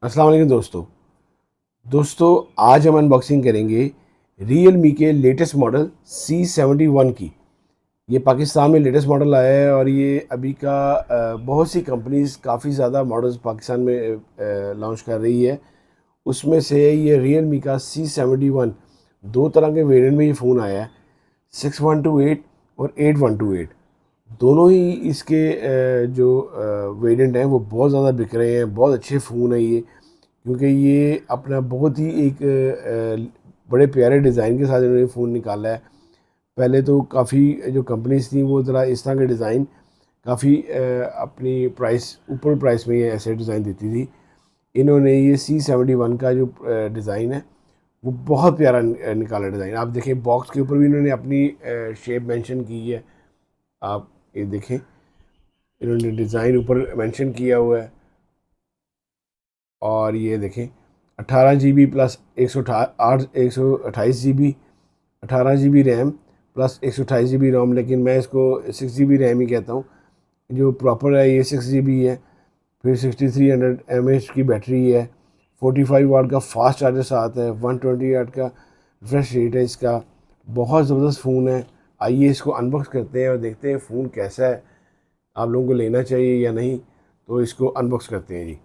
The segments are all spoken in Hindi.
अस्सलाम वालेकुम दोस्तों आज हम अनबॉक्सिंग करेंगे Realme के लेटेस्ट मॉडल C71 की। ये पाकिस्तान में लेटेस्ट मॉडल आया है और ये अभी का बहुत सी कंपनीज काफ़ी ज़्यादा मॉडल्स पाकिस्तान में लॉन्च कर रही है। उसमें से ये Realme का C71 दो तरह के वेरिएंट में ये फ़ोन आया है, 6128 और 8128। दोनों ही इसके जो वेरिएंट हैं वो बहुत ज़्यादा बिक रहे हैं। बहुत अच्छे फ़ोन है ये, क्योंकि ये अपना बहुत ही एक बड़े प्यारे डिज़ाइन के साथ इन्होंने फ़ोन निकाला है। पहले तो काफ़ी जो कंपनीज थी वो ज़रा इस तरह के डिज़ाइन काफ़ी अपनी प्राइस ऊपर प्राइस में ये ऐसे डिज़ाइन देती थी। इन्होंने ये C71 का जो डिज़ाइन है वो बहुत प्यारा निकाला डिज़ाइन। आप देखें बॉक्स के ऊपर भी इन्होंने अपनी शेप मेंशन की है। आप ये देखें, इन्होंने डिज़ाइन ऊपर मेंशन किया हुआ है। और ये देखें 18 GB plus 128 GB, 18 GB RAM plus 128 GB रोम, लेकिन मैं इसको 6 GB रैम ही कहता हूँ। जो प्रॉपर है ये 6 GB है। फिर 6300 mAh की बैटरी है, 45 वाट का फास्ट चार्जर साथ है, 120 वाट का रिफ्रेश रेट है इसका। बहुत ज़बरदस्त फ़ोन है। आइए इसको अनबॉक्स करते हैं और देखते हैं फ़ोन कैसा है, आप लोगों को लेना चाहिए या नहीं। तो इसको अनबॉक्स करते हैं जी।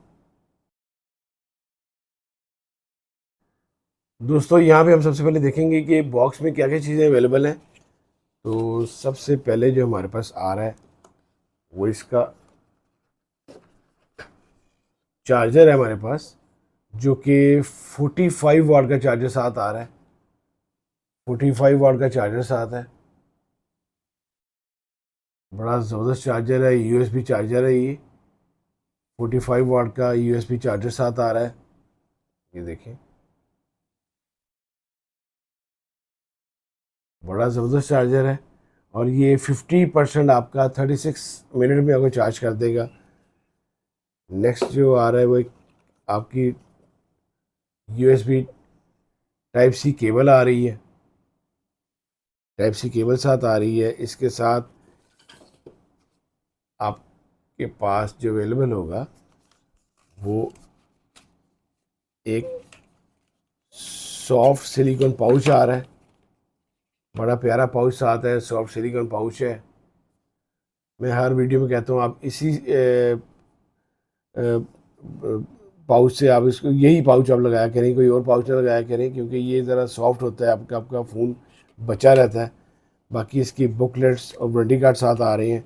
दोस्तों यहाँ पे हम सबसे पहले देखेंगे कि बॉक्स में क्या क्या चीज़ें अवेलेबल हैं। तो सबसे पहले जो हमारे पास आ रहा है वो इसका चार्जर है हमारे पास, जो कि 45 वाट का चार्जर साथ आ रहा है। 45 वाट का चार्जर साथ है, बड़ा ज़बरदस्त चार्जर है। यूएसबी चार्जर है ये, 45 वाट का यूएसबी चार्जर साथ आ रहा है। ये देखें, बड़ा ज़बरदस्त चार्जर है। और ये 50% आपका 36 मिनट में आपको चार्ज कर देगा। नेक्स्ट जो आ रहा है वो आपकी यूएसबी टाइप सी केबल आ रही है। टाइप सी केबल साथ आ रही है। इसके साथ आपके पास जो अवेलेबल होगा वो एक सॉफ्ट सिलिकॉन पाउच आ रहा है। बड़ा प्यारा पाउच साथ है, सॉफ्ट सिलिकॉन पाउच है। मैं हर वीडियो में कहता हूँ आप इसी पाउच से आप इसको, यही पाउच आप लगाया करें, कोई और पाउच ना लगाया करें, क्योंकि ये ज़रा सॉफ्ट होता है, आपका आपका फ़ोन बचा रहता है। बाकी इसकी बुकलेट्स और वारंटी कार्ड साथ आ रहे हैं।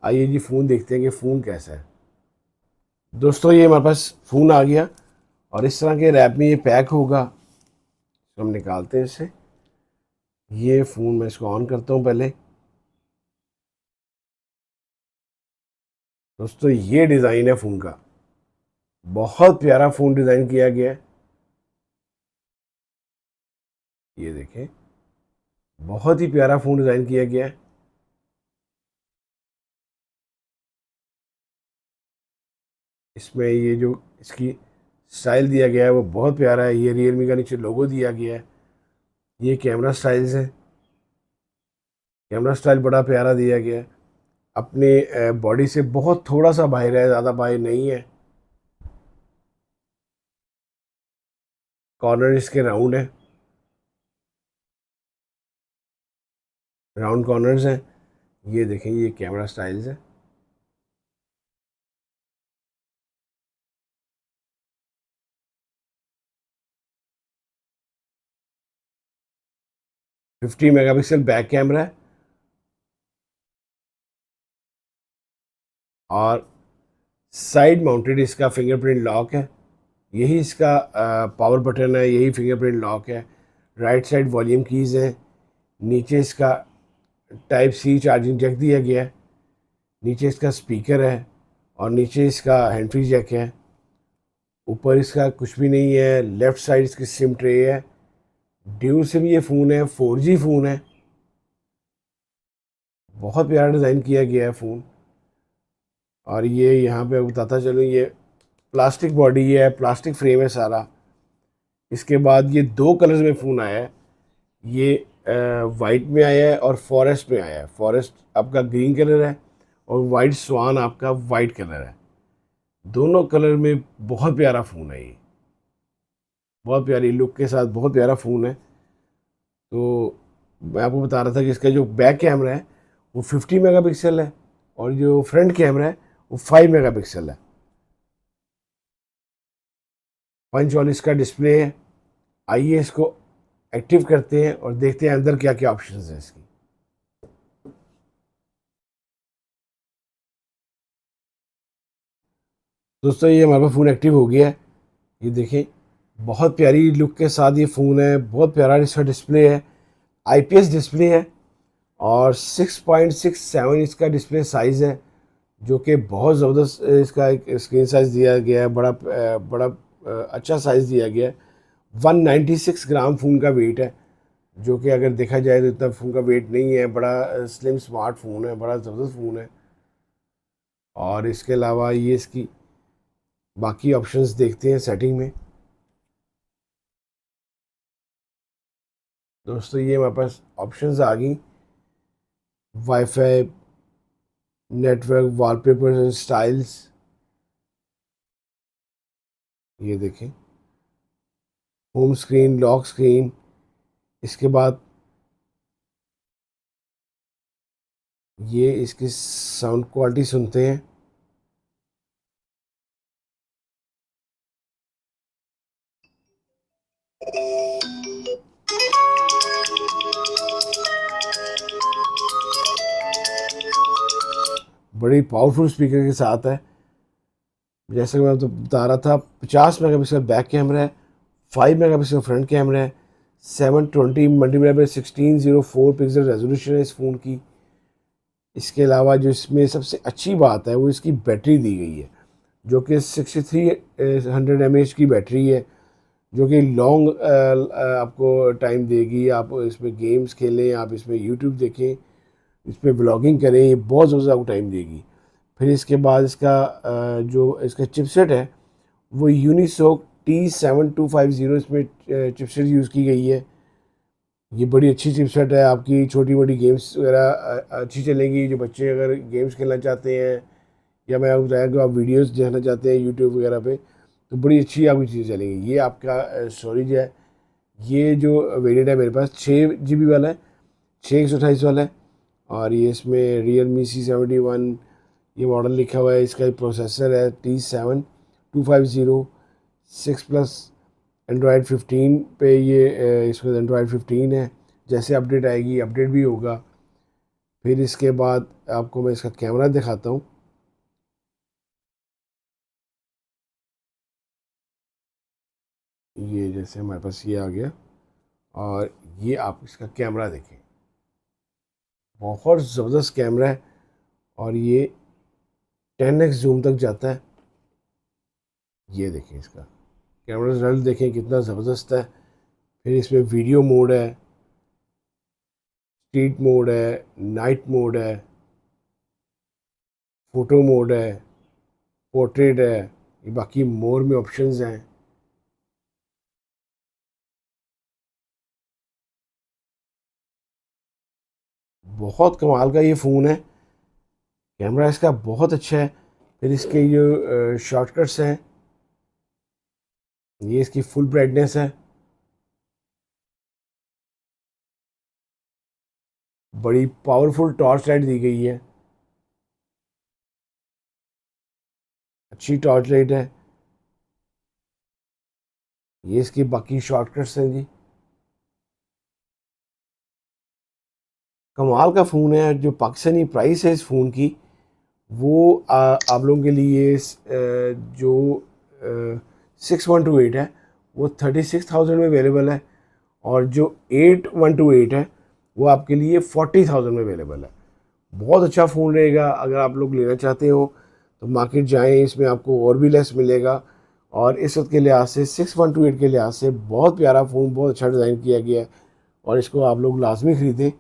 आइए जी फ़ोन देखते हैं कि फ़ोन कैसा है। दोस्तों ये हमारे पास फ़ोन आ गया और इस तरह के रैप में ये पैक होगा। तो हम निकालते हैं इसे। ये फ़ोन मैं इसको ऑन करता हूँ पहले। दोस्तों ये डिज़ाइन है फ़ोन का, बहुत प्यारा फ़ोन डिज़ाइन किया गया है। ये देखें, बहुत ही प्यारा फ़ोन डिज़ाइन किया गया है। इसमें ये जो इसकी स्टाइल दिया गया है वो बहुत प्यारा है। ये रियलमी का नीचे लोगो दिया गया है। ये कैमरा स्टाइल्स है, कैमरा स्टाइल बड़ा प्यारा दिया गया है। अपने बॉडी से बहुत थोड़ा सा बाहर है, ज़्यादा बाहर नहीं है। कॉर्नर इसके राउंड है, राउंड कॉर्नर्स हैं। ये देखें, ये कैमरा स्टाइल्स है। फिफ्टी मेगापिक्सल बैक कैमरा है और साइड माउंटेड इसका फिंगरप्रिंट लॉक है। यही इसका पावर बटन है, यही फिंगरप्रिंट लॉक है। राइट साइड वॉल्यूम कीज़ हैं। नीचे इसका टाइप सी चार्जिंग जैक दिया गया है। नीचे इसका स्पीकर है और नीचे इसका हैंड फ्री जैक है। ऊपर इसका कुछ भी नहीं है। लेफ़्ट साइड इसकी सिम ट्रे है। ड्यूल सिम ये फ़ोन है, 4G फ़ोन है। बहुत प्यारा डिज़ाइन किया गया है फ़ोन। और ये यहाँ पे बताता चलूँ, ये प्लास्टिक बॉडी है, प्लास्टिक फ्रेम है सारा। इसके बाद ये दो कलर्स में फ़ोन आया है। ये वाइट में आया है और फॉरेस्ट में आया है। फॉरेस्ट आपका ग्रीन कलर है और वाइट स्वान आपका वाइट कलर है। दोनों कलर में बहुत प्यारा फ़ोन है ये, बहुत प्यारी लुक के साथ बहुत प्यारा फ़ोन है। तो मैं आपको बता रहा था कि इसका जो बैक कैमरा है वो 50 मेगापिक्सल है और जो फ्रंट कैमरा है वो 5 मेगापिक्सल है। पंच वाली इसका डिस्प्ले है। आइए इसको एक्टिव करते हैं और देखते हैं अंदर क्या क्या ऑप्शन है इसकी। दोस्तों ये हमारे पास फ़ोन एक्टिव हो गया है। ये देखें, बहुत प्यारी लुक के साथ ये फ़ोन है, बहुत प्यारा इसका डिस्प्ले है, आईपीएस डिस्प्ले है और 6.67 इसका डिस्प्ले साइज़ है, जो कि बहुत ज़बरदस्त इसका एक स्क्रीन साइज़ दिया गया है, बड़ा अच्छा साइज़ दिया गया है। 196 ग्राम फ़ोन का वेट है, जो कि अगर देखा जाए तो इतना फ़ोन का वेट नहीं है, बड़ा स्लिम स्मार्ट फ़ोन है, बड़ा ज़बरदस्त फ़ोन है। और इसके अलावा ये इसकी बाकी ऑप्शंस देखते हैं सेटिंग में। दोस्तों ये हमारे पास ऑप्शंस आ गई, wifi, network, wallpapers and styles. ये देखें, होम स्क्रीन, लॉक स्क्रीन। इसके बाद ये इसकी साउंड क्वालिटी सुनते हैं। बड़ी पावरफुल स्पीकर के साथ है। जैसे कि मैं तो बता रहा था, 50 मेगापिक्सल बैक कैमरा है, 5 मेगापिक्सल फ्रंट कैमरा है, 720 मल्टीमीटर बाई 1604 पिक्सल रेजोल्यूशन है इस फ़ोन की। इसके अलावा जो इसमें सबसे अच्छी बात है वो इसकी बैटरी दी गई है, जो कि 6300 mAh की बैटरी है, जो कि लॉन्ग आपको टाइम देगी। आप इसमें गेम्स खेलें, आप इसमें यूट्यूब देखें, इसमें ब्लॉगिंग करें, ये बहुत ज़्यादा आपको टाइम देगी। फिर इसके बाद इसका जो इसका चिपसेट है वो यूनिसोक T7250 इसमें चिपसेट यूज़ की गई है। ये बड़ी अच्छी चिपसेट है, आपकी छोटी मोटी गेम्स वगैरह अच्छी चलेंगी। जो बच्चे अगर गेम्स खेलना चाहते हैं या मैं आपको बताया कि आप वीडियोस देखना चाहते हैं यूट्यूब वगैरह पे, तो बड़ी अच्छी आपकी चीज़ें चलेंगी। ये आपका स्टोरेज है, ये जो वेरिएंट है मेरे पास 6 GB वाला है, 6 128 वाला है। और ये इसमें Realme C71 ये मॉडल लिखा हुआ है। इसका प्रोसेसर है T7250 6+ एंड्रॉयड 15 पे ये इसमें एंड्रॉयड 15 है। जैसे अपडेट आएगी अपडेट भी होगा। फिर इसके बाद आपको मैं इसका कैमरा दिखाता हूँ। ये जैसे हमारे पास ये आ गया और ये आप इसका कैमरा देखें, बहुत ज़बरदस्त कैमरा है और ये 10x जूम तक जाता है। ये देखें, इसका कैमरा रिजल्ट देखें कितना ज़बरदस्त है। फिर इसमें वीडियो मोड है, स्ट्रीट मोड है, नाइट मोड है, फ़ोटो मोड है, पोर्ट्रेट है, ये बाकी मोर में ऑप्शंस हैं। बहुत कमाल का ये फ़ोन है, कैमरा इसका बहुत अच्छा है। फिर इसके जो शॉर्टकट्स हैं, ये इसकी फुल ब्राइटनेस है, बड़ी पावरफुल टॉर्च लाइट दी गई है, अच्छी टॉर्च लाइट है। ये इसकी बाकी शॉर्टकट्स हैं जी। कमाल का फ़ोन है। जो पाकिस्तानी प्राइस है इस फ़ोन की, वो आप लोगों के लिए जो 6128 है वो 36,000 में अवेलेबल है और जो 8128 है वो आपके लिए 40,000 में अवेलेबल है। बहुत अच्छा फ़ोन रहेगा। अगर आप लोग लेना चाहते हो तो मार्केट जाएं, इसमें आपको और भी लेस मिलेगा। और इस वक्त के लिहाज से 6128 के लिहाज से बहुत प्यारा फ़ोन, बहुत अच्छा डिज़ाइन किया गया है और इसको आप लोग लाजमी ख़रीदें।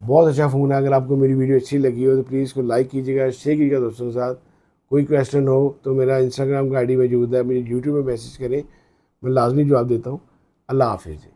बहुत अच्छा फ़ोन है। अगर आपको मेरी वीडियो अच्छी लगी हो तो प्लीज़ इसको लाइक कीजिएगा, शेयर कीजिएगा दोस्तों के साथ। कोई क्वेश्चन हो तो मेरा इंस्टाग्राम का आईडी मौजूद है, मुझे यूट्यूब में मैसेज करें, मैं लाजमी जवाब देता हूँ। अल्लाह हाफिज़।